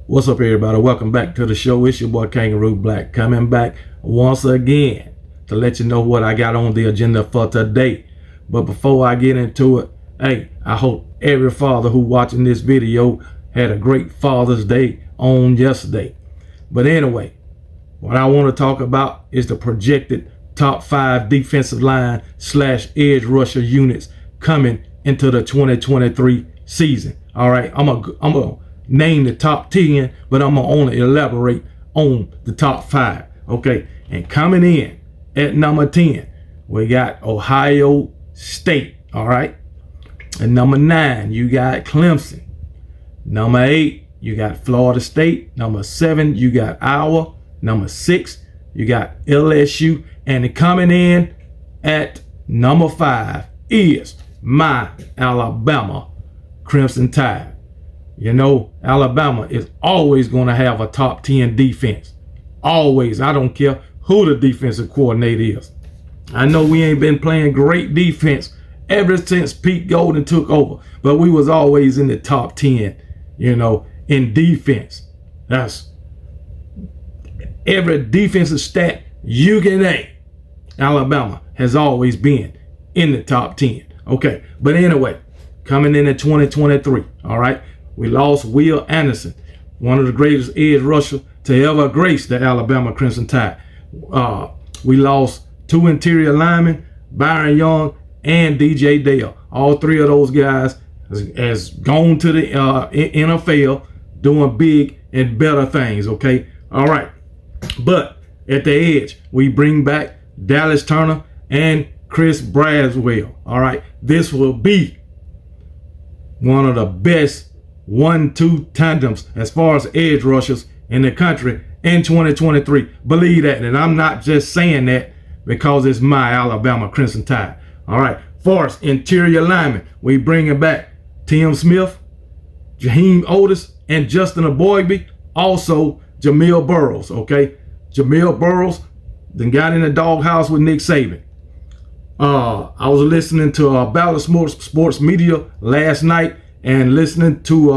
What's up, everybody? Welcome back to the show. It's your boy Kangaroo Black coming back once again to let you know what I got on the agenda for today. But before I get into it, hey, I hope every father who watching this video had a great Father's Day on yesterday. But anyway, what I want to talk about is the projected top 5 defensive line / edge rusher units coming into the 2023 season. All right, I'm gonna name the top 10, but I'm gonna only elaborate on the top 5. Okay, and coming in at number 10, we got Ohio State. All right, and number 9, you got Clemson. Number 8, you got Florida State. Number 7, you got Iowa. Number 6, you got LSU. And coming in at number 5 is my Alabama Crimson Tide. You know, Alabama is always going to have a top 10 defense. Always. I don't care who the defensive coordinator is. I know we ain't been playing great defense ever since Pete Golden took over, but we was always in the top 10, you know, in defense. That's every defensive stat you can name. Alabama has always been in the top 10. Okay, but anyway, coming in at 2023, all right, we lost Will Anderson, one of the greatest edge rushers to ever grace the Alabama Crimson Tide. We lost 2 interior linemen, Byron Young and DJ Dale. All 3 of those guys has gone to the NFL doing big and better things, okay? All right, but at the edge, we bring back Dallas Turner and Chris Braswell. All right, this will be one of the best 1-2 tandems as far as edge rushers in the country in 2023. Believe that, and I'm not just saying that because it's my Alabama Crimson Tide. All right, for us interior linemen, we bringing back Tim Smith, Jaheim Otis, and Justin Eboigbe. Also, Jamil Burroughs. Okay, Jamil Burroughs then got in the doghouse with Nick Saban. I was listening to Ballard Sports Media last night and listening to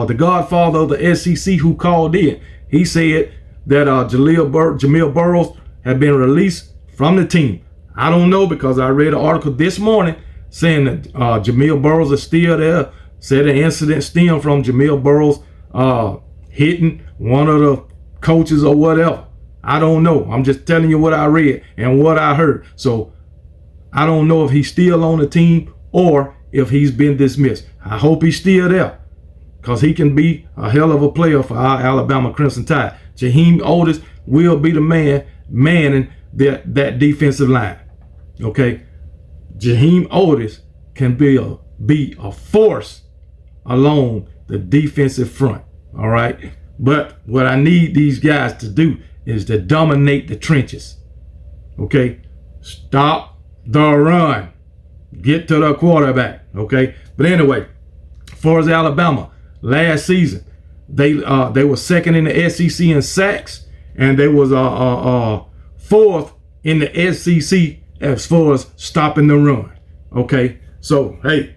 the godfather of the SEC who called in. He said that Jamil Burroughs had been released from the team. I don't know, because I read an article this morning saying that Jamil Burroughs is still there. Said the incident stemmed from Jamil Burroughs hitting one of the coaches or whatever. I don't know. I'm just telling you what I read and what I heard. So I don't know if he's still on the team or if he's been dismissed. I hope he's still there, because he can be a hell of a player for our Alabama Crimson Tide. Jaheim Otis will be the man manning that defensive line. Okay, Jaheim Otis can be a force along the defensive front. All right, but what I need these guys to do is to dominate the trenches. Okay, stop the run, get to the quarterback. Okay, but anyway, as far as Alabama, last season they were second in the SEC in sacks, and they was 4th in the SEC as far as stopping the run. Okay, so hey,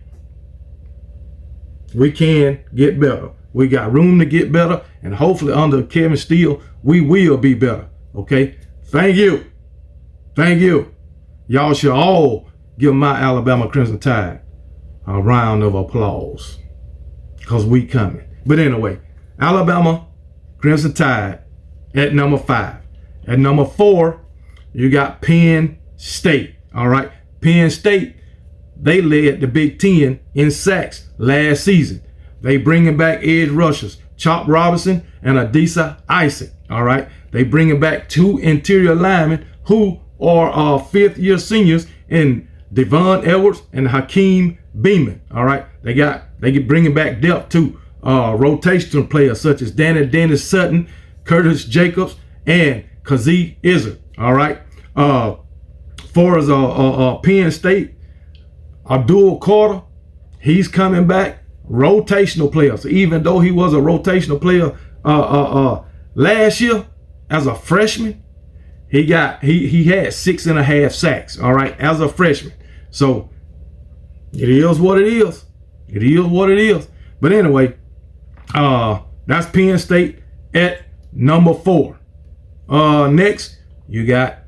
we can get better. We got room to get better, and hopefully under Kevin Steele, we will be better. Okay, thank you. Y'all should all give my Alabama Crimson Tide a round of applause, because we coming. But anyway, Alabama Crimson Tide at number 5. At number 4, you got Penn State. All right, Penn State, they led the Big Ten in sacks last season. They bringing back edge rushers, Chop Robinson and Adisa Isaac. All right, they bringing back 2 interior linemen who are 5th-year seniors in Devon Edwards and Hakeem Beamon. All right, they get bringing back depth too. Rotational players such as Dennis Sutton, Curtis Jacobs, and Kazee Izzard. All right, for as Penn State, Abdul Carter, he's coming back. Rotational players, even though he was a rotational player last year as a freshman, he had 6.5 sacks. All right, as a freshman. So it is what it is. But anyway, That's Penn State at number 4. Next, you got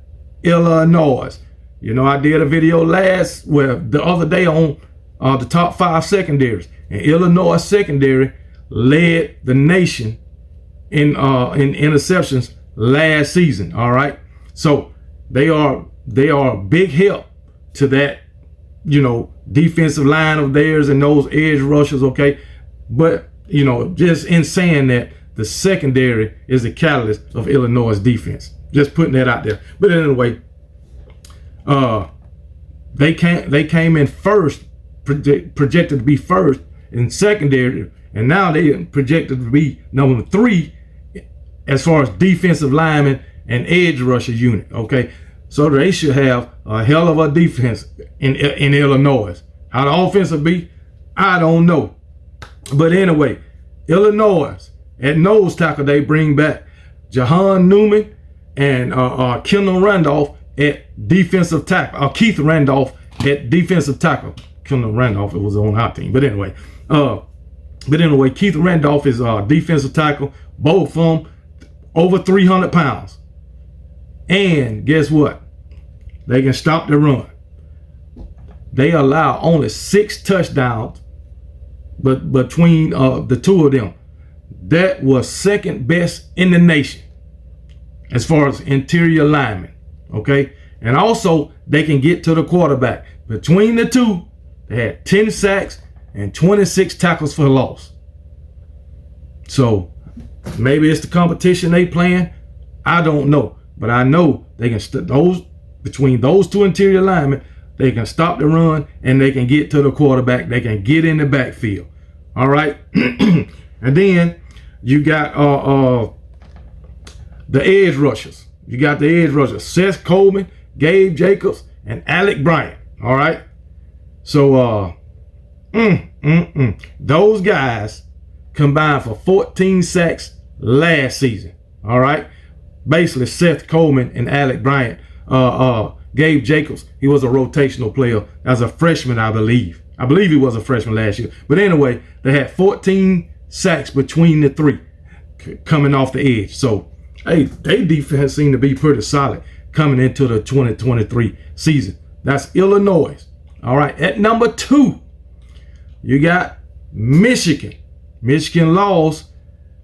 Illinois. You know, I did a video the other day on the top 5 secondaries, and Illinois secondary led the nation in interceptions last season. All right, so they are a big help to that, you know, defensive line of theirs and those edge rushers. Okay, but you know, just in saying that, the secondary is the catalyst of Illinois' defense. Just putting that out there. But anyway, they came in first, projected to be first in secondary, and now they projected to be number 3 as far as defensive lineman and edge rusher unit. Okay, so they should have a hell of a defense in Illinois. How the offense will be, I don't know. But anyway, Illinois at nose tackle, they bring back Jahan Newman and Kendall Randolph at defensive tackle. Keith Randolph at defensive tackle. Kendall Randolph, it was on our team. But anyway, Keith Randolph is defensive tackle. Both of them over 300 pounds. And guess what? They can stop the run. They allow only 6 touchdowns, but between the two of them, that was second best in the nation as far as interior linemen. Okay, and also they can get to the quarterback. Between the two, they had 10 sacks and 26 tackles for loss. So maybe it's the competition they playing. I don't know, but I know they can between those two interior linemen, they can stop the run and they can get to the quarterback. They can get in the backfield. All right, and then you got the edge rushers. You got the edge rushers: Seth Coleman, Gabe Jacobs, and Alec Bryant. All right, so those guys combined for 14 sacks last season. All right, basically Seth Coleman and Alec Bryant. Gabe Jacobs, he was a rotational player as a freshman, I believe. I believe he was a freshman last year. But anyway, they had 14 sacks between the 3 coming off the edge. So, hey, their defense seemed to be pretty solid coming into the 2023 season. That's Illinois. All right, at number 2, you got Michigan. Michigan lost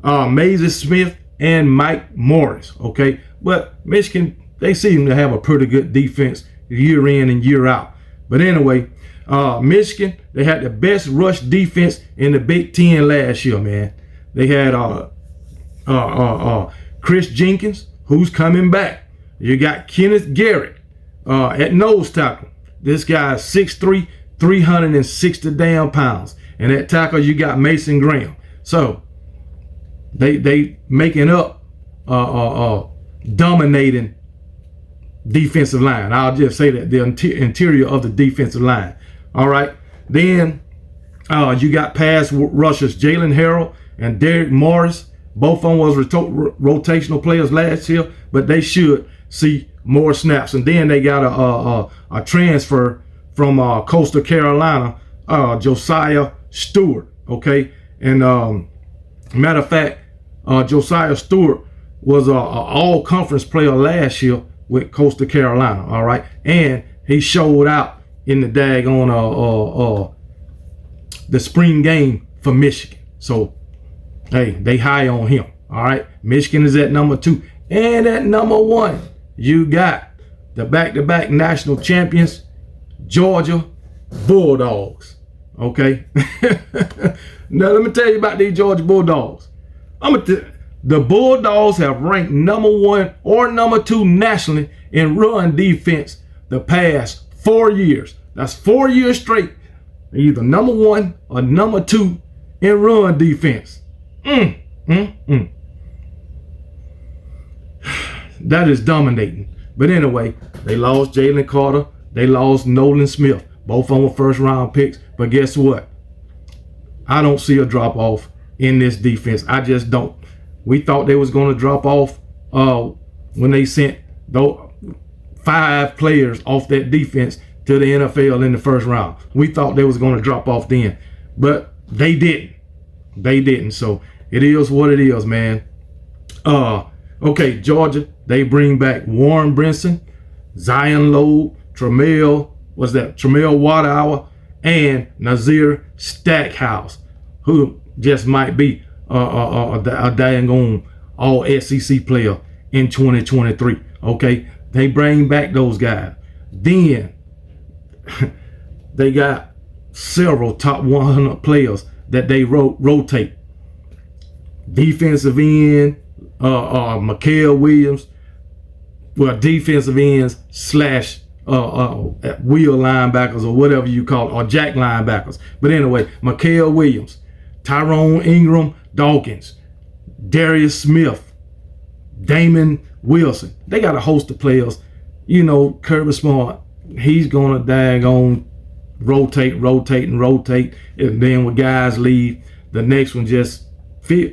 Mason Smith and Mike Morris. Okay, but Michigan, they seem to have a pretty good defense year in and year out. But anyway, Michigan, they had the best rush defense in the Big Ten last year, man. They had Chris Jenkins, who's coming back. You got Kenneth Garrett at nose tackle. This guy is 6'3", 360 damn pounds. And at tackle, you got Mason Graham. So they making up dominating defensive line. I'll just say that the interior of the defensive line. All right, then you got pass rushers Jalen Harrell and Derek Morris. Both of them was rotational players last year, but they should see more snaps. And then they got a transfer from Coastal Carolina, Josiah Stewart. Okay, and matter of fact, Josiah Stewart was an all-conference player last year with Coastal Carolina. All right, and he showed out in the daggone the spring game for Michigan. So hey, they high on him. All right, Michigan is at number 2, and at number 1 you got the back-to-back national champions, Georgia Bulldogs. Okay, now let me tell you about these Georgia Bulldogs. The Bulldogs have ranked number 1 or number 2 nationally in run defense the past 4 years. That's 4 years straight. They're either number 1 or number 2 in run defense. That is dominating. But anyway, they lost Jalen Carter. They lost Nolan Smith. Both of them were first-round picks. But guess what? I don't see a drop-off in this defense. I just don't. We thought they was going to drop off when they sent those 5 players off that defense to the NFL in the first round. We thought they was going to drop off then, but they didn't. They didn't. So it is what it is, man. Okay, Georgia, they bring back Warren Brinson, Zion Lowe, Tramiel Waterhour, and Nazir Stackhouse, who just might be a dang on all SEC player in 2023. Okay, they bring back those guys. Then they got several top 100 players that they rotate. Defensive end, Mikael Williams, well, defensive ends slash wheel linebackers or whatever you call it, or jack linebackers. But anyway, Mikael Williams, Tyrone Ingram Dawkins, Darius Smith, Damon Wilson. They got a host of players. You know, Kirby Smart, he's gonna daggone rotate. And then when guys leave, the next one just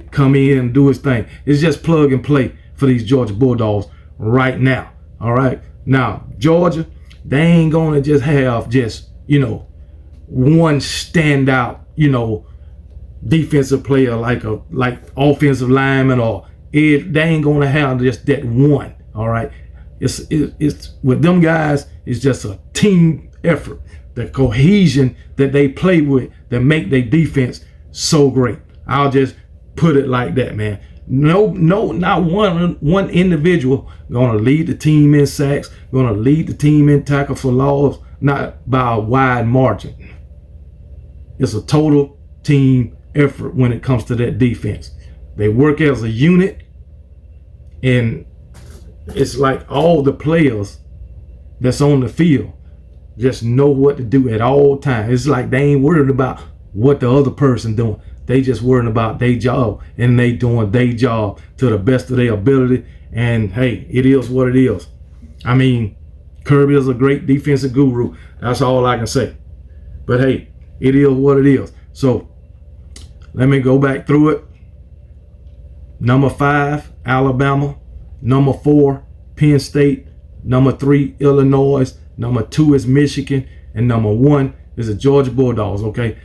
come in and do his thing. It's just plug and play for these Georgia Bulldogs right now. All right. Now, Georgia, they ain't gonna just have just, you know, one standout, you know, defensive player like offensive lineman or they ain't gonna have just that one. All right. It's with them guys, it's just a team effort. The cohesion that they play with that make their defense so great. I'll just put it like that, man. No, not one individual gonna lead the team in sacks, gonna lead the team in tackle for loss, not by a wide margin. It's a total team effort when it comes to that defense. They work as a unit, and it's like all the players that's on the field just know what to do at all times. It's like they ain't worried about what the other person doing. They just worrying about their job, and they doing their job to the best of their ability. And hey, it is what it is. I mean, Kirby is a great defensive guru. That's all I can say. But hey, it is what it is. So let me go back through it. Number 5, Alabama. Number 4, Penn State. Number 3, Illinois. Number 2 is Michigan. And number 1 is the Georgia Bulldogs, okay?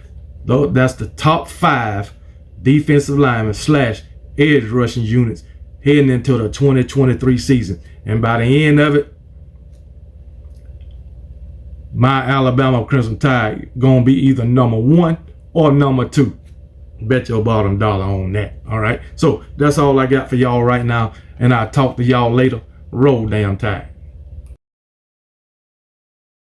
That's the top 5 defensive linemen / edge rushing units heading into the 2023 season. And by the end of it, my Alabama Crimson Tide gonna be either number 1 or number 2. Bet your bottom dollar on that. All right. So that's all I got for y'all right now. And I'll talk to y'all later. Roll damn Tide.